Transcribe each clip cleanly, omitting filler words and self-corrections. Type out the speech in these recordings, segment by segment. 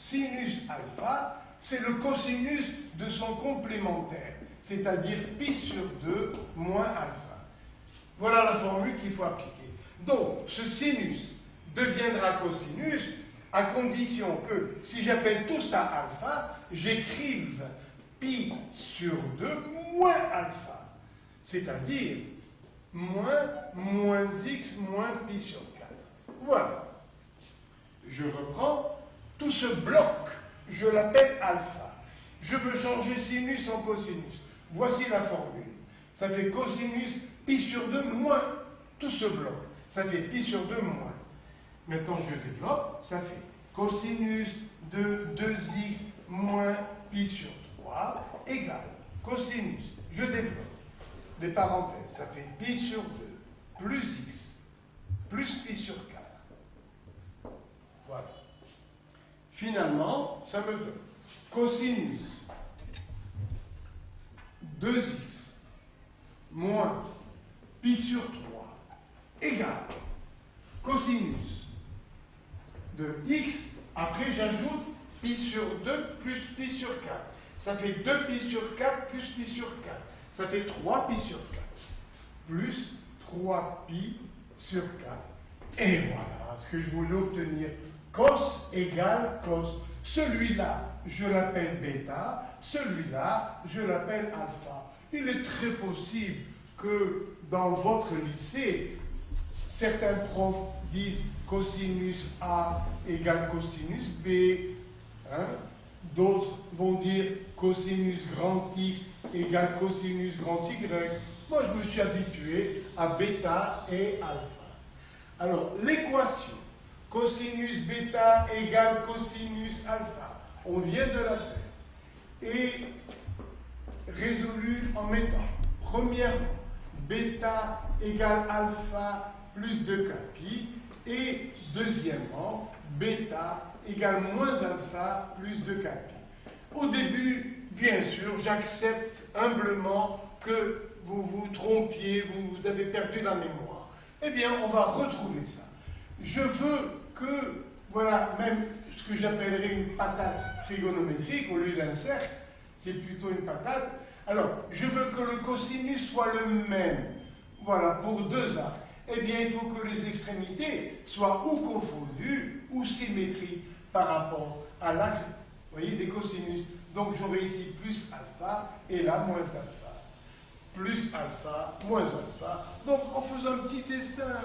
sinus alpha, c'est le cosinus de son complémentaire, c'est-à-dire pi sur 2 moins alpha. Voilà la formule qu'il faut appliquer. Donc, ce sinus deviendra cosinus à condition que, si j'appelle tout ça alpha, j'écrive pi sur 2 moins alpha, c'est-à-dire moins x moins pi sur 4. Voilà. Je reprends. Tout ce bloc, je l'appelle alpha. Je veux changer sinus en cosinus. Voici la formule. Ça fait cosinus pi sur 2 moins tout ce bloc. Ça fait pi sur 2 moins. Maintenant, je développe. Ça fait cosinus de 2x moins pi sur 3 égale cosinus. Je développe. Des parenthèses. Ça fait pi sur 2 plus x plus pi sur 4. Voilà. Finalement, ça me donne cosinus 2x moins pi sur 3 égale cosinus de x, après j'ajoute pi sur 2 plus pi sur 4. Ça fait 2 pi sur 4 plus pi sur 4. Ça fait 3 pi sur 4 plus 3 pi sur 4. Et voilà ce que je voulais obtenir. Cos égale cos. Celui-là, je l'appelle bêta. Celui-là, je l'appelle alpha. Il est très possible que dans votre lycée, certains profs disent cosinus A égale cosinus B. D'autres vont dire cosinus grand X égale cosinus grand Y. Moi, je me suis habitué à bêta et alpha. Alors, l'équation cosinus bêta égale cosinus alpha, on vient de la faire, et résolue en mettant, premièrement, bêta égale alpha plus 2 pi, et deuxièmement, bêta égale moins alpha plus 2 pi. Au début, bien sûr, j'accepte humblement que vous vous trompiez, vous avez perdu la mémoire. Eh bien, on va retrouver ça. Je veux que, voilà, même ce que j'appellerais une patate trigonométrique au lieu d'un cercle, c'est plutôt une patate. Alors, je veux que le cosinus soit le même, voilà, pour deux arcs. Eh bien, il faut que les extrémités soient ou confondues ou symétriques par rapport à l'axe, vous voyez, des cosinus. Donc, j'aurai ici plus alpha et là moins alpha. Plus alpha, moins alpha. Donc, en faisant un petit dessin,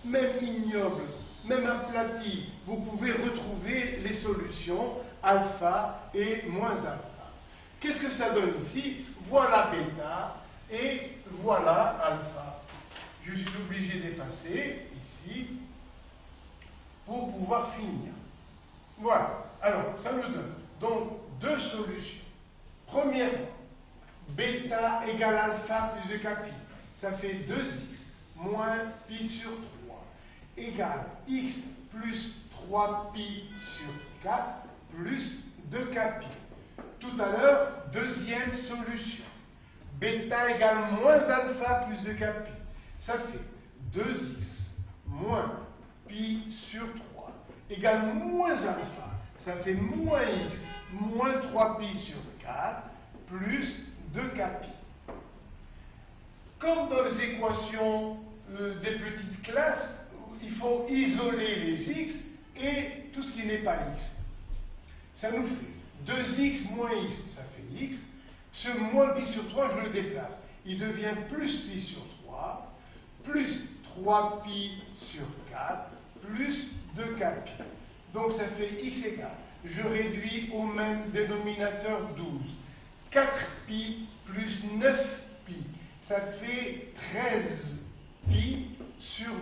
même ignoble, même aplati, vous pouvez retrouver les solutions alpha et moins alpha. Qu'est-ce que ça donne ici? Voilà bêta et voilà alpha. Je suis obligé d'effacer ici pour pouvoir finir. Voilà. Alors, ça me donne donc deux solutions. Premièrement, bêta égale alpha plus 2 pi. Ça fait 2x moins pi sur 3 égale x plus 3 pi sur 4 plus 2 pi. Tout à l'heure, deuxième solution. Bêta égale moins alpha plus 2 pi. Ça fait 2x moins pi sur 3 égale moins alpha. Ça fait moins x moins 3 pi sur 4 plus 2 pi. Comme dans les équations des petites classes, il faut isoler les x et tout ce qui n'est pas x. Ça nous fait 2x moins x, ça fait x. Ce moins pi sur 3, je le déplace. Il devient plus pi sur 3, plus 3 pi sur 4, plus 2 pi. Donc ça fait x égale. Je réduis au même dénominateur 12. 4 pi plus 9 pi, ça fait 13 pi sur 12,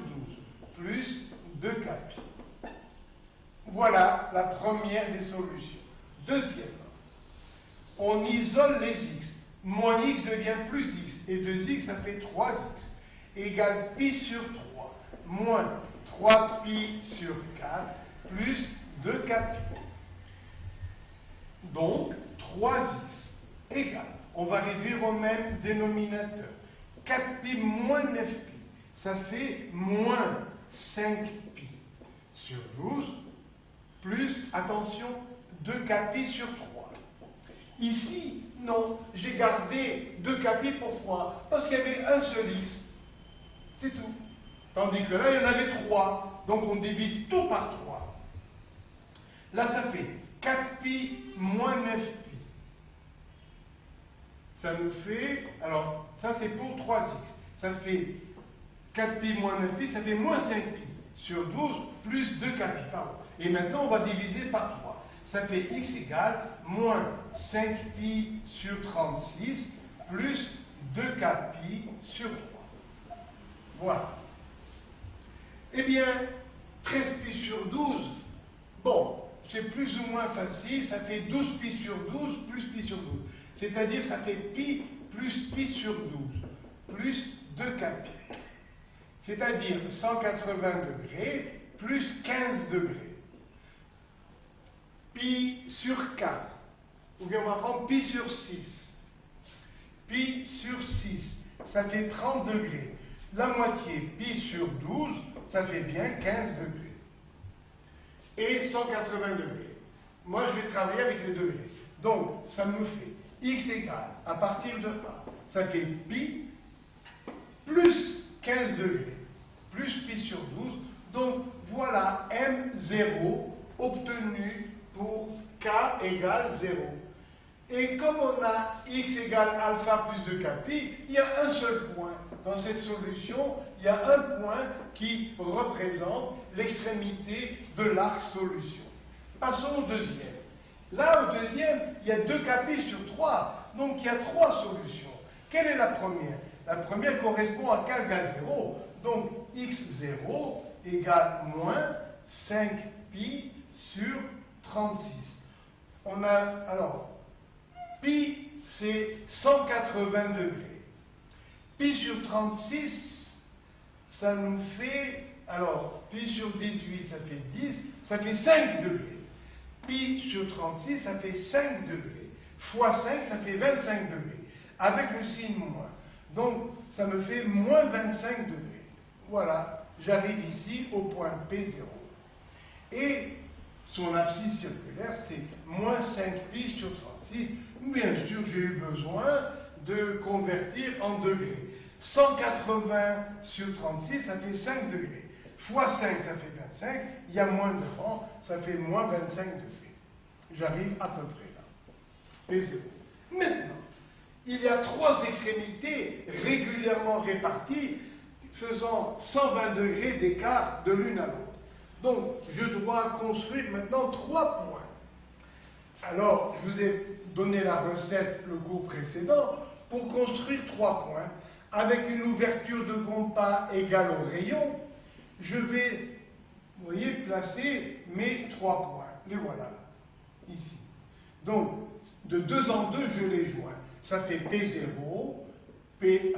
plus 2 pi. Voilà la première des solutions. Deuxièmement, on isole les x. Moins x devient plus x, et 2x, ça fait 3x, égale pi sur 3, moins 3 pi sur 4, plus 2 pi. Donc, 3x égale, on va réduire au même dénominateur, 4 pi moins 9 pi, ça fait moins 5 pi sur 12, plus, attention, 2k pi sur 3. Ici, non, j'ai gardé 2k pi pourquoi? Parce qu'il y avait un seul x. C'est tout. Tandis que là, il y en avait 3. Donc on divise tout par 3. Là, ça fait 4pi moins 9pi. Ça nous fait, alors ça c'est pour 3x. Ça fait 4pi moins 9pi, ça fait moins 5pi sur 12 plus 2kpi, pardon. Et maintenant on va diviser par 3. Ça fait x égale moins 5pi sur 36 plus 2kpi sur 3. Voilà. Eh bien, 13pi sur 12, bon, c'est plus ou moins facile, ça fait 12pi sur 12 plus pi sur 12. C'est-à-dire ça fait pi plus pi sur 12 plus 2kpi. C'est-à-dire 180 degrés plus 15 degrés. Pi sur 4. Ou bien on va prendre pi sur 6. Pi sur 6, ça fait 30 degrés. La moitié, pi sur 12, ça fait bien 15 degrés. Et 180 degrés. Moi, je vais travailler avec les degrés. Donc, ça me fait x égale, à partir de A, ça fait pi plus 15 degrés, plus pi sur 12. Donc, voilà M0 obtenu pour K égale 0. Et comme on a x égale alpha plus 2kpi, il y a un seul point. Dans cette solution, il y a un point qui représente l'extrémité de l'arc solution. Passons au deuxième. Là, au deuxième, il y a 2kpi sur 3, donc il y a 3 solutions. Quelle est la première? La première correspond à k égale 0, donc x0 égale moins 5pi sur 36. On a, alors, pi, c'est 180 degrés. Pi sur 36, ça nous fait, alors, pi sur 18, ça fait 10, ça fait 5 degrés. Pi sur 36, ça fait 5 degrés. Fois 5, ça fait 25 degrés. Avec le signe moins. Donc, ça me fait moins 25 degrés. Voilà, j'arrive ici au point P0. Et son abscisse circulaire, c'est moins 5pi sur 36. Bien sûr, j'ai eu besoin de convertir en degrés. 180 sur 36, ça fait 5 degrés. Fois 5, ça fait 25. Il y a moins devant, ça fait moins 25 degrés. J'arrive à peu près là. P0. Maintenant, il y a 3 extrémités régulièrement réparties, faisant 120 degrés d'écart de l'une à l'autre. Donc, je dois construire maintenant 3 points. Alors, je vous ai donné la recette le cours précédent. Pour construire 3 points, avec une ouverture de compas égale au rayon, je vais, vous voyez, placer mes 3 points. Les voilà, ici. Donc, de 2 en 2, je les joins. Ça fait P0, P1,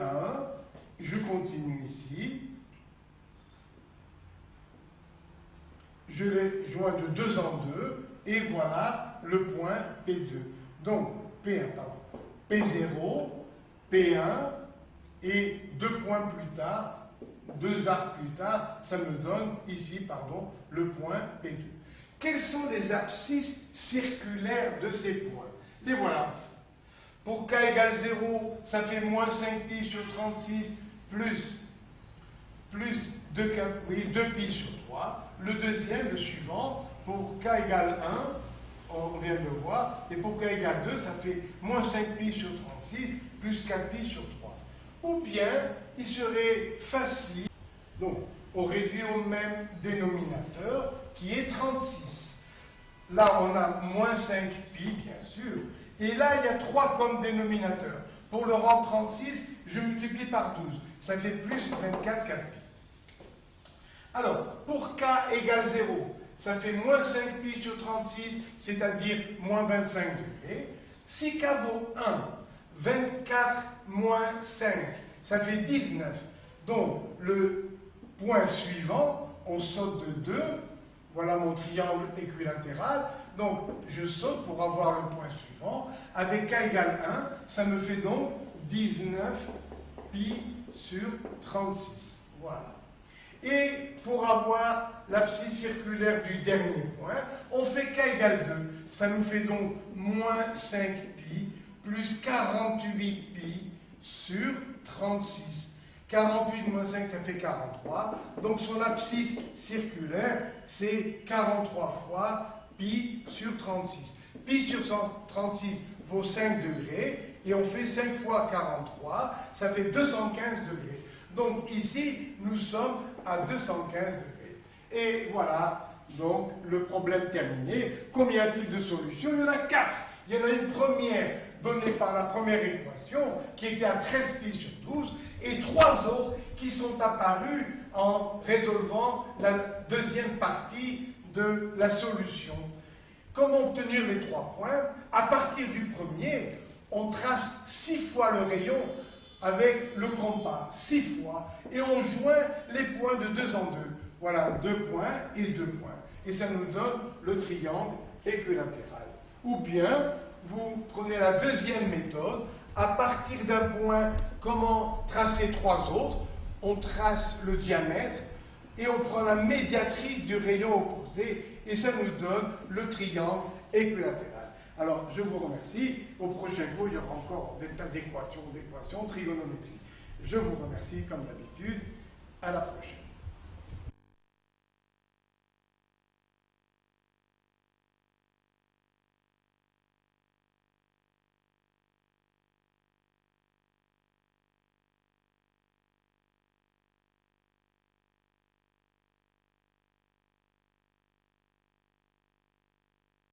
je continue ici. Je les joins de 2 en 2, et voilà le point P2. Donc, P1, pardon, P0, P1, et 2 points plus tard, 2 arcs plus tard, ça me donne ici, pardon, le point P2. Quelles sont les abscisses circulaires de ces points? Les voilà. Pour k égale 0, ça fait moins 5pi sur 36 plus 2pi sur 3. Le deuxième, le suivant, pour k égale 1, on vient de le voir, et pour k égale 2, ça fait moins 5pi sur 36 plus 4pi sur 3. Ou bien, il serait facile, donc on réduit au même dénominateur, qui est 36. Là, on a moins 5pi, bien sûr, et là, il y a 3 comme dénominateur. Pour le rang 36, je multiplie par 12, ça fait plus 24 4pi. Alors, pour k égale 0, ça fait moins 5pi sur 36, c'est-à-dire moins 25 degrés. Si k vaut 1, 24 moins 5, ça fait 19. Donc, le point suivant, on saute de 2. Voilà mon triangle équilatéral. Donc, je saute pour avoir le point suivant. Avec k égale 1, ça me fait donc 19 pi sur 36. Voilà. Et pour avoir l'abscisse circulaire du dernier point, on fait k égale égale 2. Ça nous fait donc moins 5pi plus 48pi sur 36. 48 moins 5, ça fait 43. Donc son abscisse circulaire, c'est 43 fois pi sur 36. Pi sur 36 vaut 5 degrés, et on fait 5 fois 43, ça fait 215 degrés. Donc ici, nous sommes à 215 degrés. Et voilà, donc le problème terminé. Combien y a-t-il de solutions? Il y en a 4. Il y en a une première donnée par la première équation, qui était à 13 pi sur 12, et 3 autres qui sont apparues en résolvant la deuxième partie de la solution. Comment obtenir les 3 points? À partir du premier, on trace 6 fois le rayon avec le compas, 6 fois, et on joint les points de 2 en 2. Voilà, 2 points et 2 points. Et ça nous donne le triangle équilatéral. Ou bien, vous prenez la deuxième méthode, à partir d'un point, comment tracer 3 autres? On trace le diamètre, et on prend la médiatrice du rayon opposé, et ça nous donne le triangle équilatéral. Alors, je vous remercie. Au prochain cours, il y aura encore des tas d'équations, trigonométrie. Je vous remercie, comme d'habitude. À la prochaine.